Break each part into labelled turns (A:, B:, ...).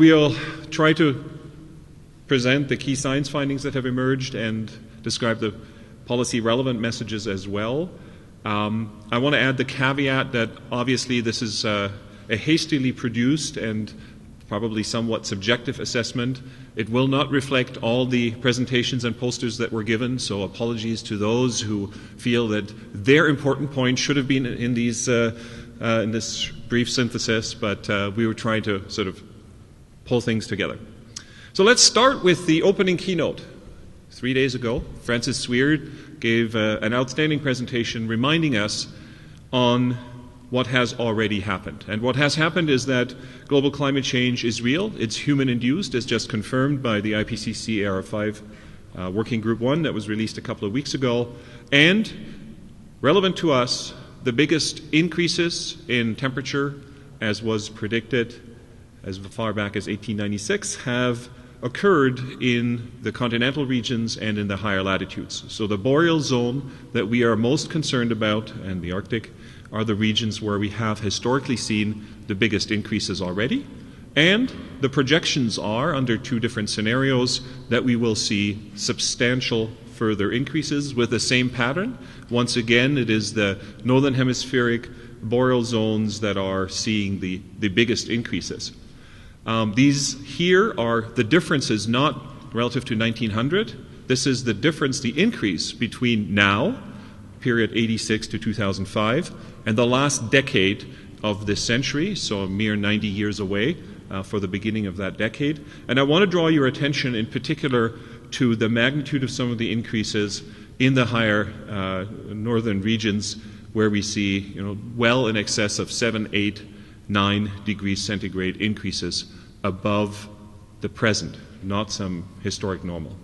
A: We'll try to present the key science findings that have emerged and describe the policy relevant messages as well. I want to add the caveat that obviously this is a hastily produced and probably somewhat subjective assessment. It will not reflect all the presentations and posters that were given, so apologies to those who feel that their important points should have been in these in this brief synthesis, but we were trying to sort of pull things together. So let's start with the opening keynote. 3 days ago, Francis Sweard gave an outstanding presentation reminding us on what has already happened. And what has happened is that global climate change is real. It's human-induced, as just confirmed by the IPCC AR5 Working Group 1 that was released a couple of weeks ago. And relevant to us, the biggest increases in temperature, as was predicted as far back as 1896, have occurred in the continental regions and in the higher latitudes. So the boreal zone that we are most concerned about, and the Arctic, are the regions where we have historically seen the biggest increases already. And the projections are, under two different scenarios, that we will see substantial further increases with the same pattern. Once again, it is the northern hemispheric boreal zones that are seeing the biggest increases. These here are the differences not relative to 1900. This is the difference, the increase between now, period 86 to 2005, and the last decade of this century, so a mere 90 years away for the beginning of that decade. And I want to draw your attention in particular to the magnitude of some of the increases in the higher northern regions where we see well in excess of 7, 8, 9 degrees centigrade increases above the present, not some historic normal.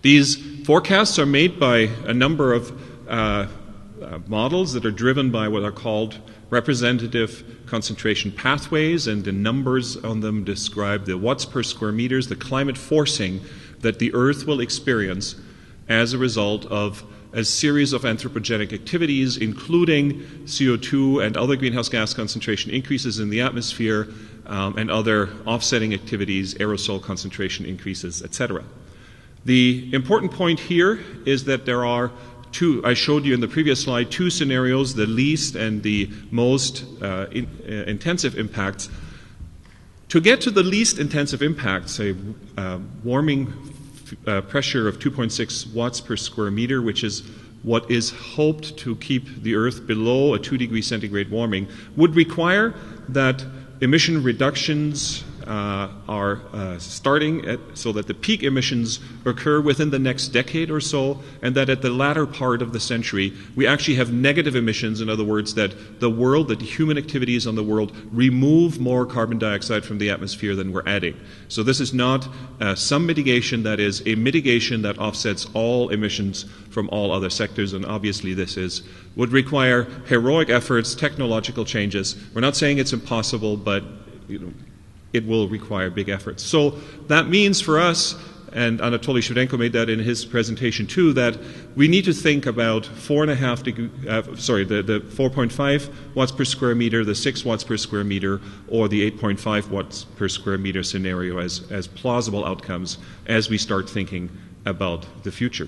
A: These forecasts are made by a number of models that are driven by what are called representative concentration pathways, and the numbers on them describe the watts per square meters, the climate forcing that the Earth will experience as a result of a series of anthropogenic activities, including CO2 and other greenhouse gas concentration increases in the atmosphere, and other offsetting activities, aerosol concentration increases, etc. The important point here is that there are two, I showed you in the previous slide, two scenarios, the least and the most intensive impacts. To get to the least intensive impacts, a warming pressure of 2.6 watts per square meter, which is what is hoped to keep the Earth below a 2 degree centigrade warming, would require that emission reductions are starting so that the peak emissions occur within the next decade or so, and that at the latter part of the century we actually have negative emissions. In other words, that the world, that the human activities on the world remove more carbon dioxide from the atmosphere than we're adding. So this is not some mitigation, that is a mitigation that offsets all emissions from all other sectors, and obviously this would require heroic efforts, technological changes. We're not saying it's impossible, but it will require big efforts. So that means for us, and Anatoly Shevchenko made that in his presentation too, that we need to think about the 4.5 watts per square meter, the 6 watts per square meter, or the 8.5 watts per square meter scenario as plausible outcomes as we start thinking about the future.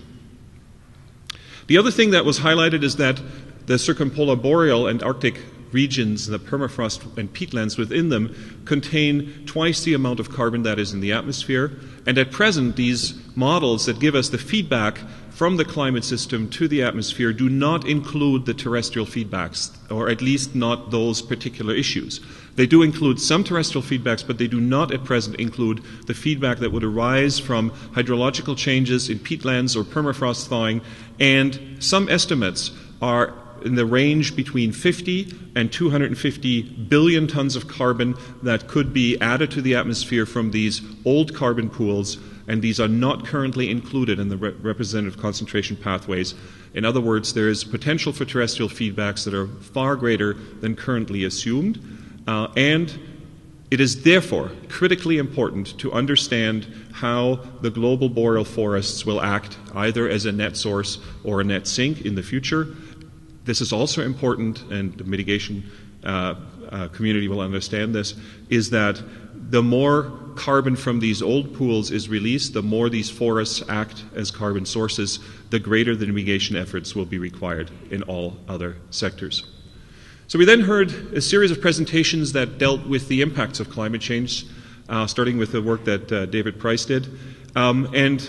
A: The other thing that was highlighted is that the circumpolar boreal and Arctic regions, the permafrost and peatlands within them, contain twice the amount of carbon that is in the atmosphere. And at present, these models that give us the feedback from the climate system to the atmosphere do not include the terrestrial feedbacks, or at least not those particular issues. They do include some terrestrial feedbacks, but they do not at present include the feedback that would arise from hydrological changes in peatlands or permafrost thawing, and some estimates are in the range between 50 and 250 billion tons of carbon that could be added to the atmosphere from these old carbon pools, and these are not currently included in the representative concentration pathways. In other words, there is potential for terrestrial feedbacks that are far greater than currently assumed, and it is therefore critically important to understand how the global boreal forests will act either as a net source or a net sink in the future. This is also important, and the mitigation community will understand this, is that the more carbon from these old pools is released, the more these forests act as carbon sources, the greater the mitigation efforts will be required in all other sectors. So we then heard a series of presentations that dealt with the impacts of climate change, starting with the work that David Price did. And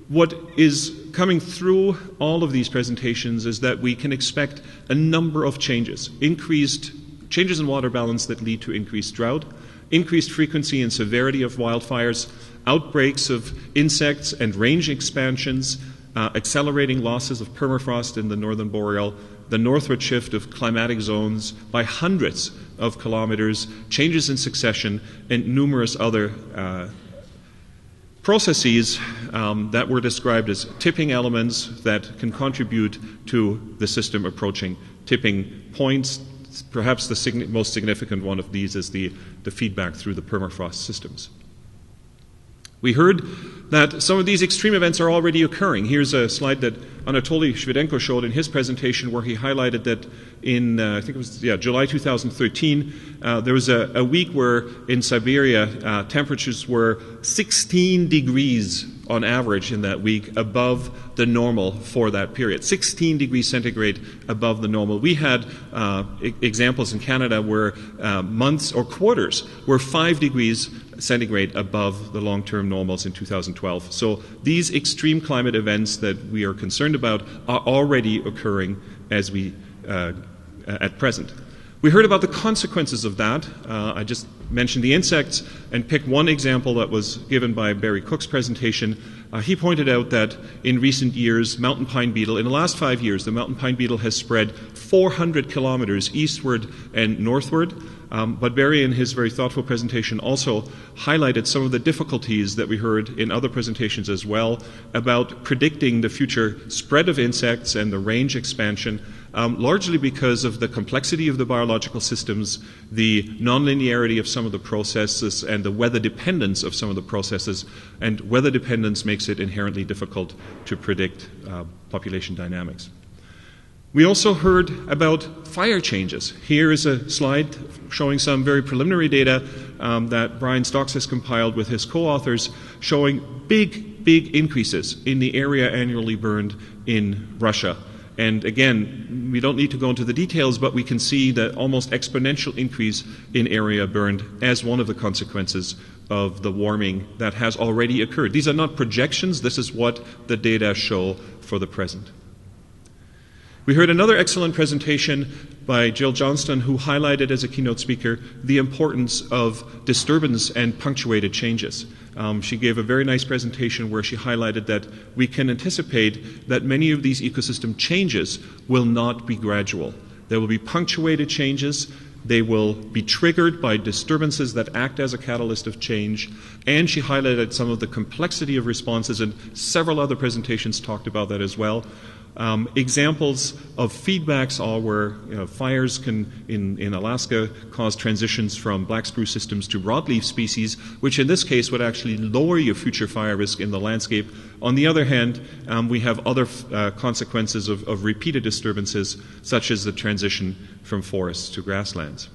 A: what is coming through all of these presentations is that we can expect a number of changes. Increased changes in water balance that lead to increased drought, increased frequency and severity of wildfires, outbreaks of insects and range expansions, accelerating losses of permafrost in the northern boreal, the northward shift of climatic zones by hundreds of kilometers, changes in succession, and numerous other processes that were described as tipping elements that can contribute to the system approaching tipping points. Perhaps the most significant one of these is the feedback through the permafrost systems. We heard that some of these extreme events are already occurring. Here's a slide that Anatoly Shvedenko showed in his presentation where he highlighted that in, I think it was July 2013, there was a week where in Siberia temperatures were 16 degrees on average in that week above the normal for that period. 16 degrees centigrade above the normal. We had examples in Canada where months or quarters were 5 degrees centigrade above the long-term normals in 2012. So these extreme climate events that we are concerned about are already occurring as we at present. We heard about the consequences of that. I just mentioned the insects and picked one example that was given by Barry Cook's presentation. He pointed out that in recent years, mountain pine beetle, in the last 5 years, the mountain pine beetle has spread 400 kilometers eastward and northward. But Barry, in his very thoughtful presentation, also highlighted some of the difficulties that we heard in other presentations as well about predicting the future spread of insects and the range expansion, largely because of the complexity of the biological systems, the nonlinearity of some of the processes, and the weather dependence of some of the processes. And weather dependence makes it inherently difficult to predict population dynamics. We also heard about fire changes. Here is a slide showing some very preliminary data that Brian Stocks has compiled with his co-authors, showing big increases in the area annually burned in Russia. And again, we don't need to go into the details, but we can see that almost exponential increase in area burned as one of the consequences of the warming that has already occurred. These are not projections. This is what the data show for the present. We heard another excellent presentation by Jill Johnston, who highlighted as a keynote speaker the importance of disturbance and punctuated changes. She gave a very nice presentation where she highlighted that we can anticipate that many of these ecosystem changes will not be gradual. There will be punctuated changes. They will be triggered by disturbances that act as a catalyst of change. And she highlighted some of the complexity of responses, and several other presentations talked about that as well. Examples of feedbacks are where fires can, in Alaska, cause transitions from black spruce systems to broadleaf species, which in this case would actually lower your future fire risk in the landscape. On the other hand, we have other consequences of repeated disturbances, such as the transition from forests to grasslands.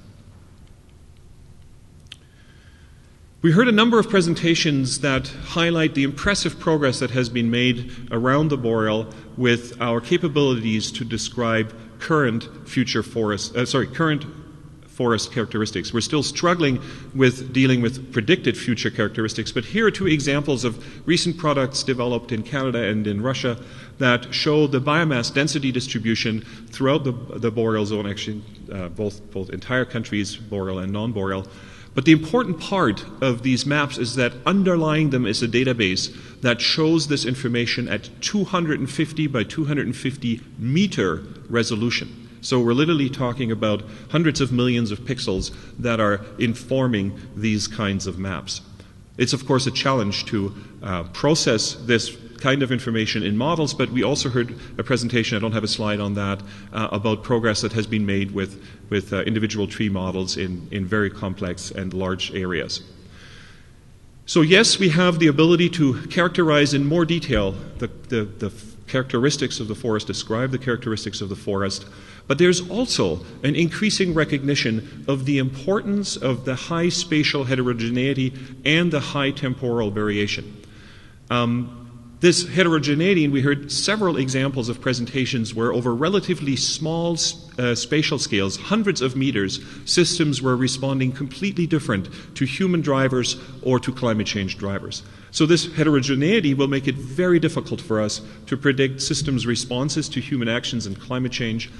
A: We heard a number of presentations that highlight the impressive progress that has been made around the boreal with our capabilities to describe current forest characteristics. We're still struggling with dealing with predicted future characteristics, but here are two examples of recent products developed in Canada and in Russia that show the biomass density distribution throughout the boreal zone, actually both entire countries, boreal and non-boreal. But the important part of these maps is that underlying them is a database that shows this information at 250 by 250 meter resolution. So we're literally talking about hundreds of millions of pixels that are informing these kinds of maps. It's, of course, a challenge to process this kind of information in models, but we also heard a presentation, I don't have a slide on that, about progress that has been made with individual tree models in very complex and large areas. So yes, we have the ability to characterize in more detail the characteristics of the forest, describe the characteristics of the forest. But there's also an increasing recognition of the importance of the high spatial heterogeneity and the high temporal variation. This heterogeneity, and we heard several examples of presentations where over relatively small spatial scales, hundreds of meters, systems were responding completely different to human drivers or to climate change drivers. So this heterogeneity will make it very difficult for us to predict systems' responses to human actions and climate change.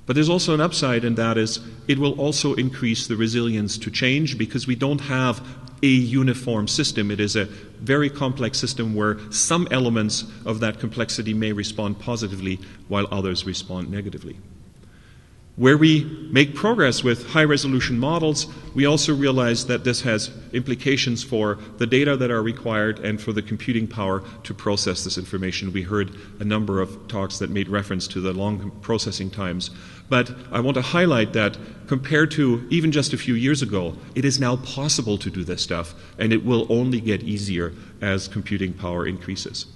A: But there's also an upside, and that is it will also increase the resilience to change because we don't have a uniform system. It is a very complex system where some elements of that complexity may respond positively while others respond negatively. Where we make progress with high-resolution models, we also realize that this has implications for the data that are required and for the computing power to process this information. We heard a number of talks that made reference to the long processing times. But I want to highlight that compared to even just a few years ago, it is now possible to do this stuff, and it will only get easier as computing power increases.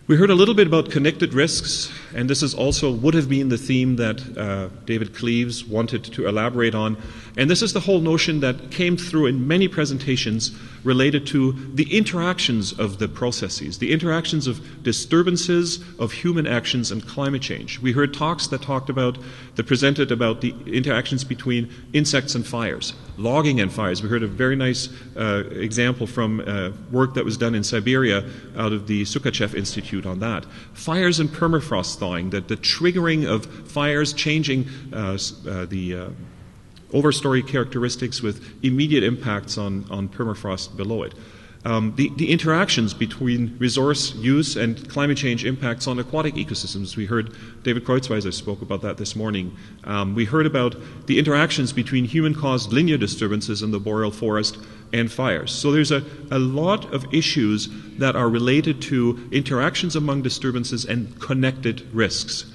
A: We heard a little bit about connected risks, and this is also would have been the theme that David Cleaves wanted to elaborate on. And this is the whole notion that came through in many presentations related to the interactions of the processes, the interactions of disturbances, of human actions, and climate change. We heard talks that presented about the interactions between insects and fires, logging and fires. We heard a very nice example from work that was done in Siberia out of the Sukachev Institute on that. Fires and permafrost thawing, that the triggering of fires changing the overstory characteristics with immediate impacts on permafrost below it. The interactions between resource use and climate change impacts on aquatic ecosystems. We heard David Kreutzweiser spoke about that this morning. We heard about the interactions between human-caused linear disturbances in the boreal forest and fires. So there's a lot of issues that are related to interactions among disturbances and connected risks.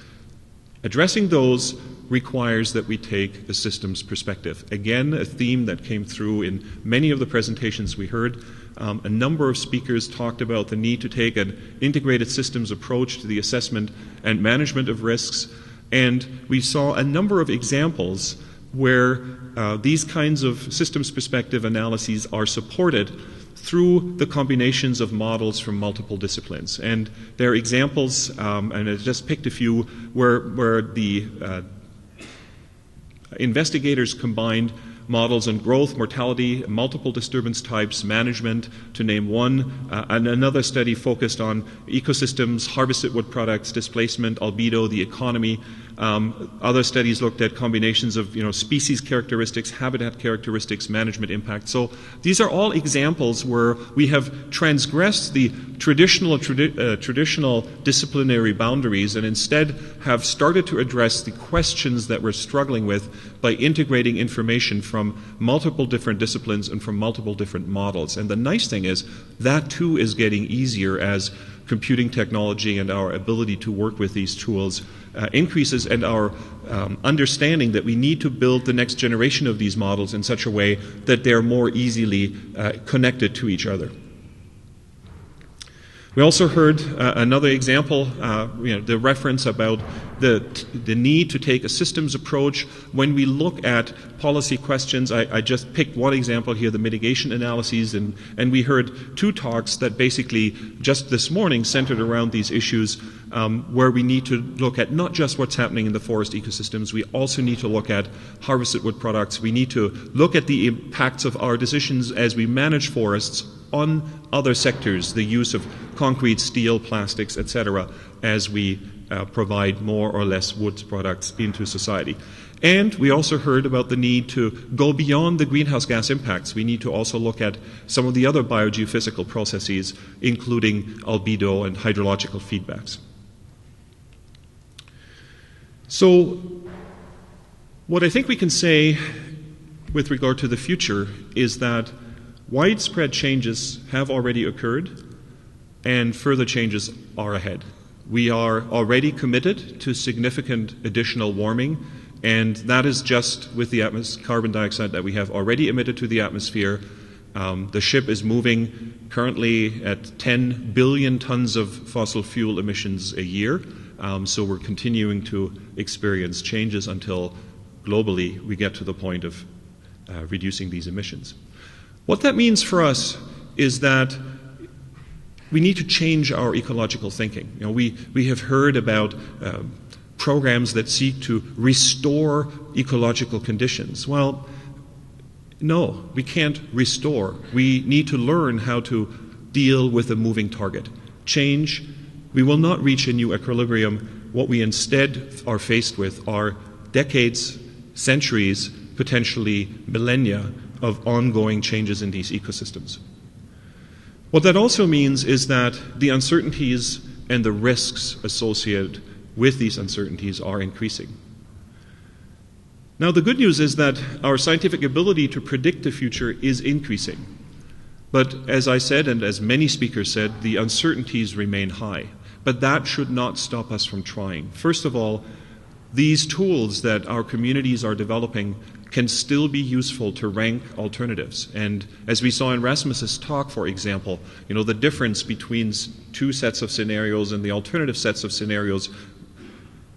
A: Addressing those requires that we take the systems perspective. Again, a theme that came through in many of the presentations we heard. A number of speakers talked about the need to take an integrated systems approach to the assessment and management of risks. And we saw a number of examples where these kinds of systems perspective analyses are supported through the combinations of models from multiple disciplines. And there are examples, and I just picked a few, where the investigators combined models on growth, mortality, multiple disturbance types, management, to name one. And another study focused on ecosystems, harvested wood products, displacement, albedo, the economy. Other studies looked at combinations of species characteristics, habitat characteristics, management impact. So these are all examples where we have transgressed the traditional disciplinary boundaries and instead have started to address the questions that we're struggling with by integrating information from multiple different disciplines and from multiple different models. And the nice thing is that too is getting easier as computing technology and our ability to work with these tools increases, and our understanding that we need to build the next generation of these models in such a way that they're more easily connected to each other. We also heard another example, the reference about the need to take a systems approach when we look at policy questions. I just picked one example here, the mitigation analyses, and we heard two talks that basically just this morning centered around these issues where we need to look at not just what's happening in the forest ecosystems, we also need to look at harvested wood products. We need to look at the impacts of our decisions as we manage forests on other sectors, the use of concrete, steel, plastics, etc., as we provide more or less wood products into society. And we also heard about the need to go beyond the greenhouse gas impacts. We need to also look at some of the other biogeophysical processes, including albedo and hydrological feedbacks. So what I think we can say with regard to the future is that widespread changes have already occurred, and further changes are ahead. We are already committed to significant additional warming, and that is just with the carbon dioxide that we have already emitted to the atmosphere. The ship is moving currently at 10 billion tons of fossil fuel emissions a year, so we're continuing to experience changes until globally we get to the point of reducing these emissions. What that means for us is that we need to change our ecological thinking. You know, we have heard about programs that seek to restore ecological conditions. Well, no, we can't restore. We need to learn how to deal with a moving target. Change, we will not reach a new equilibrium. What we instead are faced with are decades, centuries, potentially millennia of ongoing changes in these ecosystems. What that also means is that the uncertainties and the risks associated with these uncertainties are increasing. Now, the good news is that our scientific ability to predict the future is increasing. But as I said, and as many speakers said, the uncertainties remain high. But that should not stop us from trying. First of all, these tools that our communities are developing can still be useful to rank alternatives. And as we saw in Rasmus's talk, for example, you know, the difference between two sets of scenarios and the alternative sets of scenarios,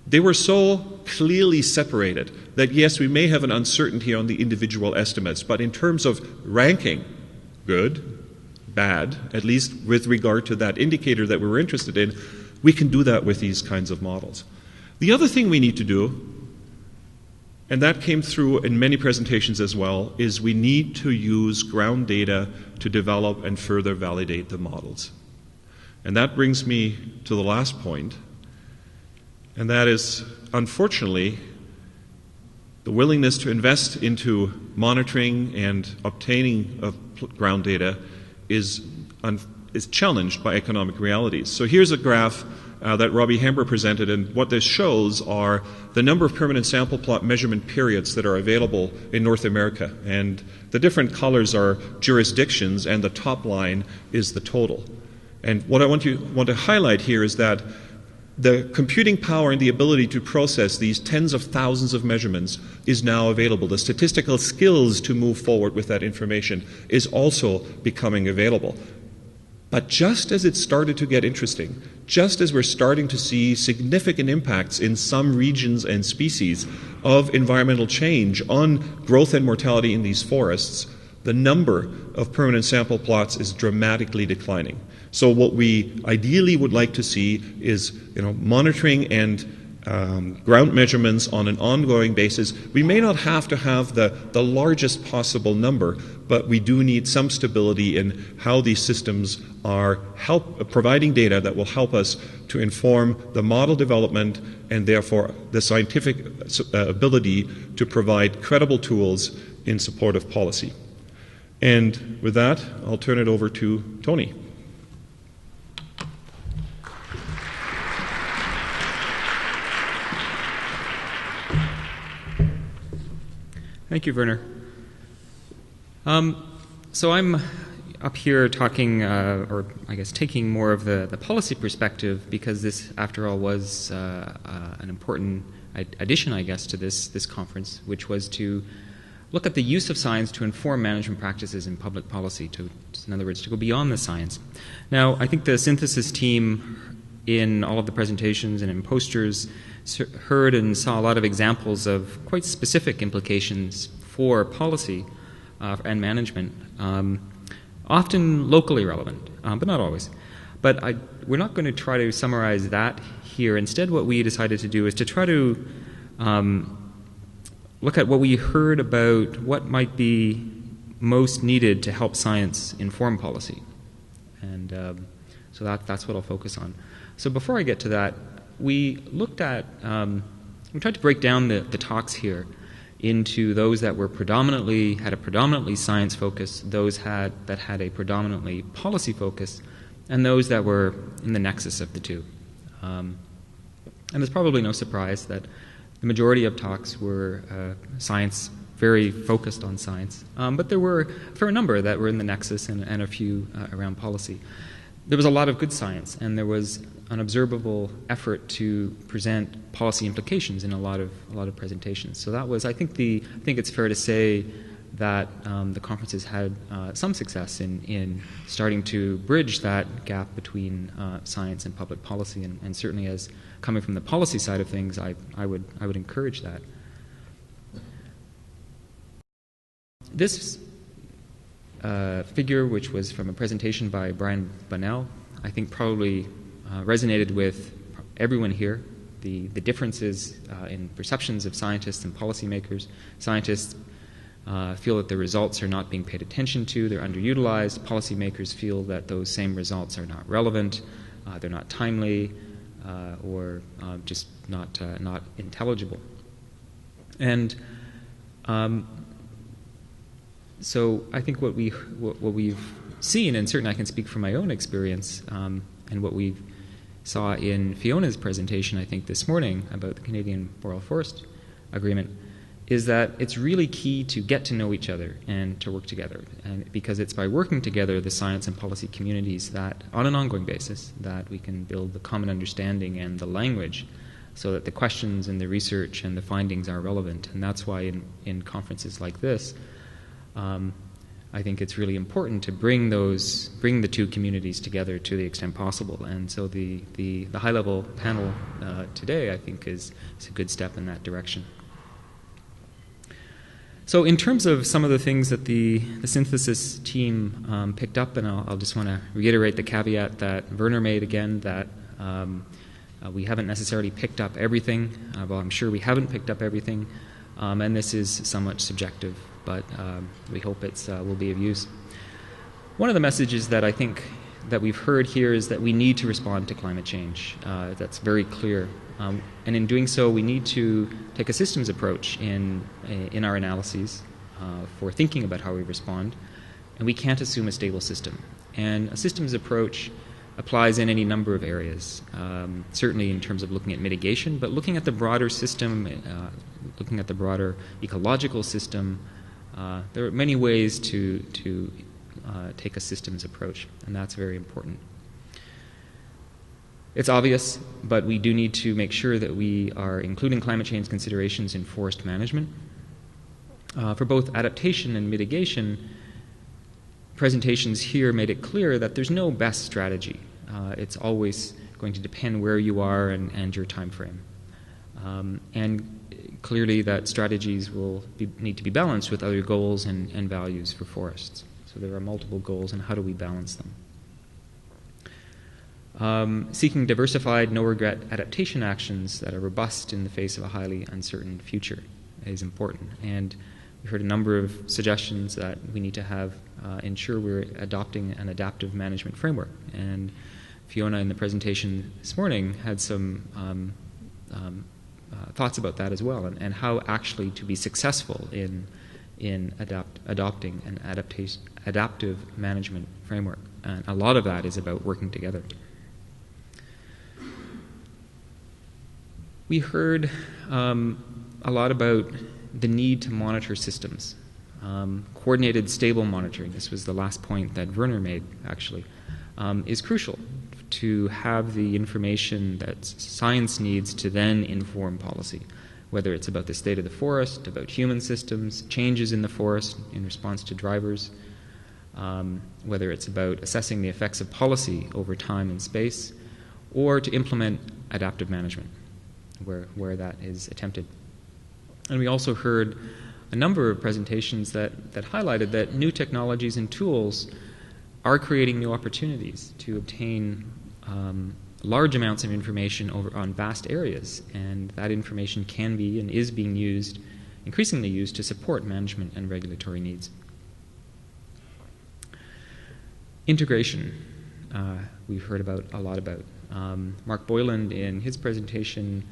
A: they were so clearly separated that yes, we may have an uncertainty on the individual estimates, but in terms of ranking, good, bad, at least with regard to that indicator that we were interested in, we can do that with these kinds of models. The other thing we need to do, and that came through in many presentations as well, is we need to use ground data to develop and further validate the models. And that brings me to the last point, and that is, unfortunately, the willingness to invest into monitoring and obtaining of ground data is challenged by economic realities. So here's a graph that Robbie Hamber presented, and what this shows are the number of permanent sample plot measurement periods that are available in North America. And the different colors are jurisdictions, and the top line is the total. And what I want to highlight here is that the computing power and the ability to process these tens of thousands of measurements is now available. The statistical skills to move forward with that information is also becoming available. But just as it started to get interesting, just as we're starting to see significant impacts in some regions and species of environmental change on growth and mortality in these forests, the number of permanent sample plots is dramatically declining. So what we ideally would like to see is, monitoring and ground measurements on an ongoing basis. We may not have to have the largest possible number, but we do need some stability in how these systems are providing data that will help us to inform the model development and therefore the scientific ability to provide credible tools in support of policy. And with that, I'll turn it over to Tony.
B: Thank you, Werner. So I'm up here talking, or I guess taking more of the policy perspective, because this, after all, was an important addition, I guess, to this conference, which was to look at the use of science to inform management practices in public policy, in other words, to go beyond the science. Now, I think the synthesis team in all of the presentations and in posters heard and saw a lot of examples of quite specific implications for policy and management, often locally relevant, but not always. But we're not going to try to summarize that here. Instead, what we decided to do is to try to look at what we heard about what might be most needed to help science inform policy. And so that's what I'll focus on. So before I get to that, we looked at, we tried to break down the talks here into those that were had a predominantly science focus, those that had a predominantly policy focus, and those that were in the nexus of the two. And there's probably no surprise that the majority of talks were science, very focused on science, but there were a fair number that were in the nexus and a few around policy. There was a lot of good science, and there was an observable effort to present policy implications in a lot of presentations. So that was, I think it's fair to say that the conference has had some success in starting to bridge that gap between science and public policy, and certainly as coming from the policy side of things, I would encourage that. This figure, which was from a presentation by Brian Bunnell, I think probably resonated with everyone here. The differences in perceptions of scientists and policymakers. Scientists feel that the results are not being paid attention to, they're underutilized. Policymakers feel that those same results are not relevant, they're not timely, or just not intelligible. And so I think what we've seen, and certainly I can speak from my own experience, and what we saw in Fiona's presentation, I think this morning, about the Canadian Boreal Forest Agreement, is that it's really key to get to know each other and to work together. And because it's by working together, the science and policy communities, that on an ongoing basis, that we can build the common understanding and the language so that the questions and the research and the findings are relevant. And that's why in conferences like this, I think it's really important to bring the two communities together to the extent possible. And so the high-level panel today, I think, is a good step in that direction. So in terms of some of the things that the synthesis team picked up, and I'll just want to reiterate the caveat that Werner made again, that we haven't necessarily picked up everything. Well, I'm sure we haven't picked up everything, and this is somewhat subjective, but we hope it will be of use. One of the messages that I think that we've heard here is that we need to respond to climate change. That's very clear. And in doing so, we need to take a systems approach in our analyses for thinking about how we respond, and we can't assume a stable system. And a systems approach applies in any number of areas, certainly in terms of looking at mitigation, but looking at the broader system, looking at the broader ecological system. There are many ways to take a systems approach, and that's very important. It's obvious, but we do need to make sure that we are including climate change considerations in forest management. For both adaptation and mitigation, presentations here made it clear that there's no best strategy. It's always going to depend where you are and your time frame. And clearly that strategies will need to be balanced with other goals and values for forests. So there are multiple goals, and how do we balance them? Seeking diversified, no-regret adaptation actions that are robust in the face of a highly uncertain future is important. And we heard a number of suggestions that we need to ensure we're adopting an adaptive management framework. And Fiona in the presentation this morning had some thoughts about that as well, and how actually to be successful in adopting an adaptive management framework. And a lot of that is about working together. We heard a lot about the need to monitor systems. Coordinated, stable monitoring, this was the last point that Werner made, actually, is crucial to have the information that science needs to then inform policy, whether it's about the state of the forest, about human systems, changes in the forest in response to drivers, whether it's about assessing the effects of policy over time and space, or to implement adaptive management, where that is attempted. And we also heard a number of presentations that highlighted that new technologies and tools are creating new opportunities to obtain large amounts of information on vast areas, and that information can be and is being used, increasingly used, to support management and regulatory needs. Integration, we've heard a lot about. Mark Boyland, in his presentation,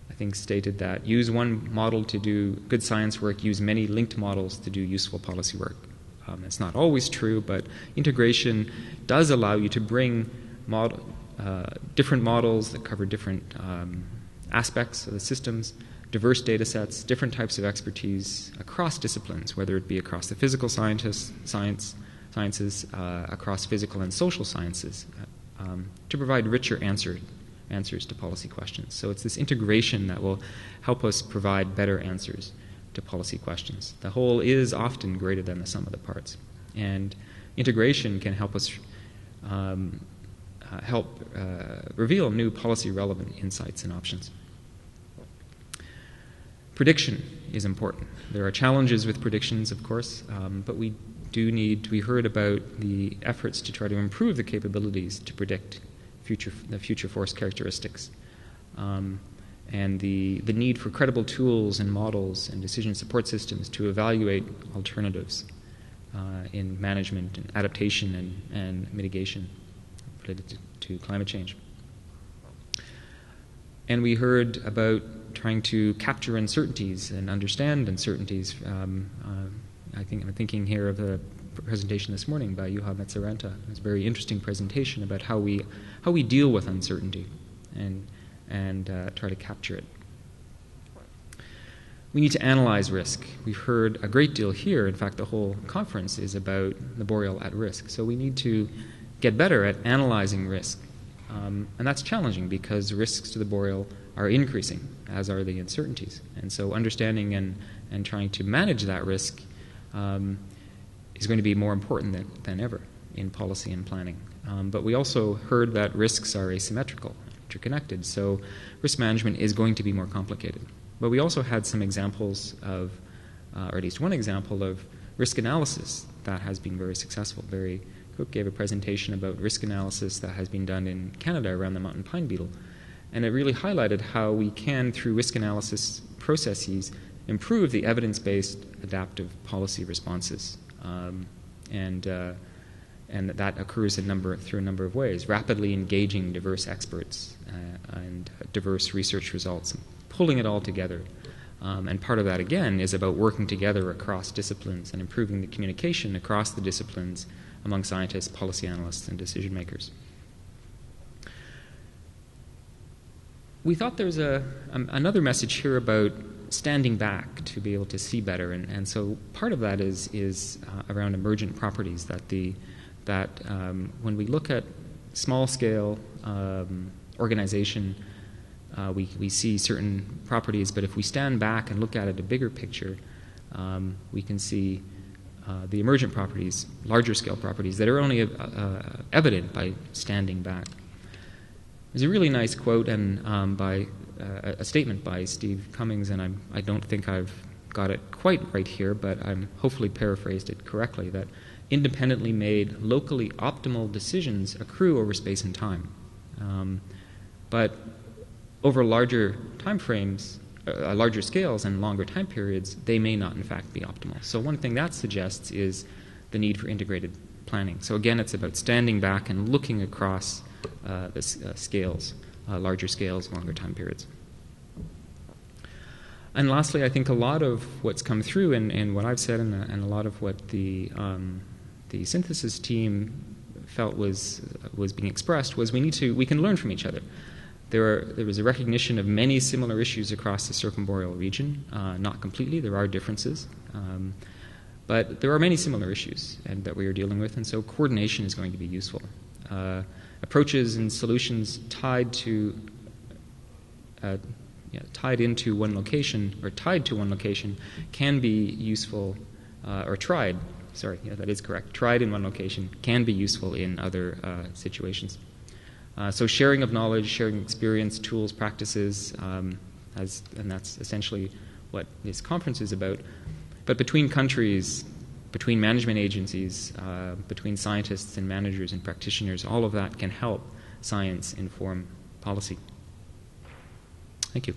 B: I think stated that use one model to do good science work, use many linked models to do useful policy work. It's not always true, but integration does allow you to bring different models that cover different aspects of the systems, diverse data sets, different types of expertise across disciplines, whether it be across the physical sciences, across physical and social sciences, to provide richer answers to policy questions. So it's this integration that will help us provide better answers to policy questions. The whole is often greater than the sum of the parts. And integration can help us reveal new policy-relevant insights and options. Prediction is important. There are challenges with predictions, of course, but we heard about the efforts to try to improve the capabilities to predict the future force characteristics, and the need for credible tools and models and decision support systems to evaluate alternatives in management and adaptation and mitigation related to climate change. And we heard about trying to capture uncertainties and understand uncertainties. I'm thinking here of a presentation this morning by Juha Metsäranta. It was a very interesting presentation about how we deal with uncertainty and try to capture it. We need to analyze risk. We've heard a great deal here. In fact, the whole conference is about the boreal at risk. So we need to get better at analyzing risk. And that's challenging because risks to the boreal are increasing, as are the uncertainties. And so understanding and trying to manage that risk is going to be more important than ever in policy and planning. But we also heard that risks are asymmetrical, interconnected, so risk management is going to be more complicated. But we also had some examples of, or at least one example of risk analysis that has been very successful. Barry Cook gave a presentation about risk analysis that has been done in Canada around the mountain pine beetle. And it really highlighted how we can, through risk analysis processes, improve the evidence-based adaptive policy responses. And that occurs through a number of ways. Rapidly engaging diverse experts and diverse research results, pulling it all together. And part of that, again, is about working together across disciplines and improving the communication across the disciplines among scientists, policy analysts, and decision makers. We thought there's another message here about standing back to be able to see better, and so part of that is around emergent properties. That when we look at small-scale organization, we see certain properties, but if we stand back and look at it a bigger picture, we can see the emergent properties, larger-scale properties that are only evident by standing back. There's a really nice quote by a statement by Steve Cummings, and I don't think I've got it quite right here, but I'm hopefully paraphrased it correctly, that independently made, locally optimal decisions accrue over space and time. But over larger time frames, larger scales and longer time periods, they may not in fact be optimal. So one thing that suggests is the need for integrated planning. So again, it's about standing back and looking across the scales, larger scales, longer time periods. And lastly, I think a lot of what's come through and what I've said and a lot of what the synthesis team felt was being expressed was we can learn from each other. There was a recognition of many similar issues across the circumboreal region, not completely, there are differences, but there are many similar issues that we are dealing with, and so coordination is going to be useful. Approaches and solutions tied to one location can be useful, or tried in one location can be useful in other situations. So sharing of knowledge, sharing experience, tools, practices, and that's essentially what this conference is about. But between countries, between management agencies, between scientists and managers and practitioners, all of that can help science inform policy. Thank you.